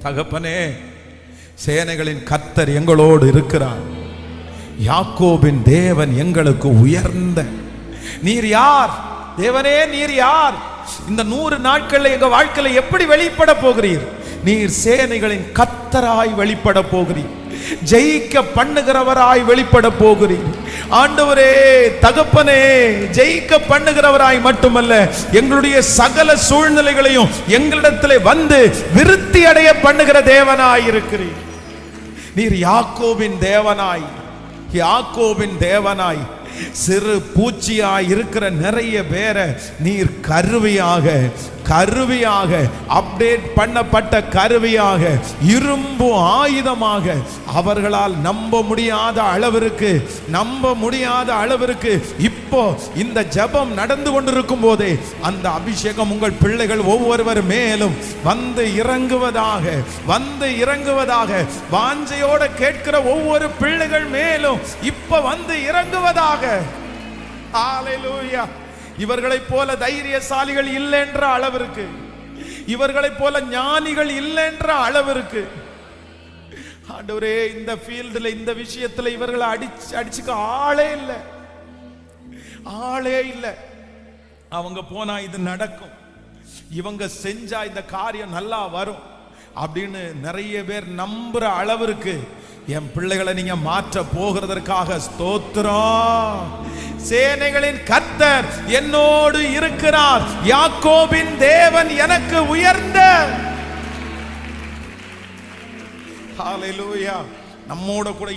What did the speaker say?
தகப்பனே, சேனைகளின் கர்த்தர் எங்களோடு இருக்கிறார். யாக்கோபின் தேவன் எங்களுக்கு உயர்ந்த. நீர் யார் தேவனே? நீர் யார்? இந்த 100 நாட்கள்ல எங்க வாழ்க்கையில எப்படி வெளிப்பட போகிறீர்? நீர் சேனைகளின் கர்த்தராய் வெளிப்பட போகிறீர். ஜெயிக்க பண்ணுகிறவராய் வெளிப்பட போகிறீர். ஆண்டவரே, தகப்பனே, ஜெயிக்க பண்ணுகிறவராய் மட்டுமல்ல, எங்களுடைய சகல சூழ்நிலைகளையும் எங்களிடத்திலே வந்து விருத்தி அடைய பண்ணுகிற தேவனாய் இருக்கிறீர். நீர் யாக்கோபின் தேவனாய், யாக்கோபின் தேவனாய், சிறு பூச்சியாய் இருக்கிற நிறைய பேரை நீர் கருவியாக அப்டேட் பண்ணப்பட்ட கருவியாக, இரும்பு ஆயுதமாக, அவர்களால் நம்ப முடியாத அளவிற்கு இப்போ இந்த ஜெபம் நடந்து கொண்டிருக்கும் போதே அந்த அபிஷேகம் உங்கள் பிள்ளைகள் ஒவ்வொருவர் மேலும் வந்து இறங்குவதாக, வாஞ்சையோட கேட்கிற ஒவ்வொரு பிள்ளைகள் மேலும் இப்ப வந்து இறங்குவதாக. ஹல்லேலூயா. இவர்களைப் போல தைரியசாலிகள் இல்லை என்ற அளவிற்கு, இவர்களைப் போல ஞானிகள் இல்லை என்ற அளவிற்கு, ஆண்டவரே, இந்த ஃபீல்டுல இந்த விஷயத்துல இவர்களை அடிச்சுக்க ஆளே இல்லை. அவங்க போனா இது நடக்கும், இவங்க செஞ்சா இந்த காரியம் நல்லா வரும் அப்படின்னு நிறைய பேர் நம்புற அளவிற்கு என் பிள்ளைகளை நீங்க மாற்ற போகிறதற்காக ஸ்தோத்திரம். சேனைகளின் கர்த்தர் என்னோடு இருக்கிறார். யாக்கோபின் தேவன் எனக்கு உயர்ந்த. ஹல்லேலூயா. நம்மோட கூட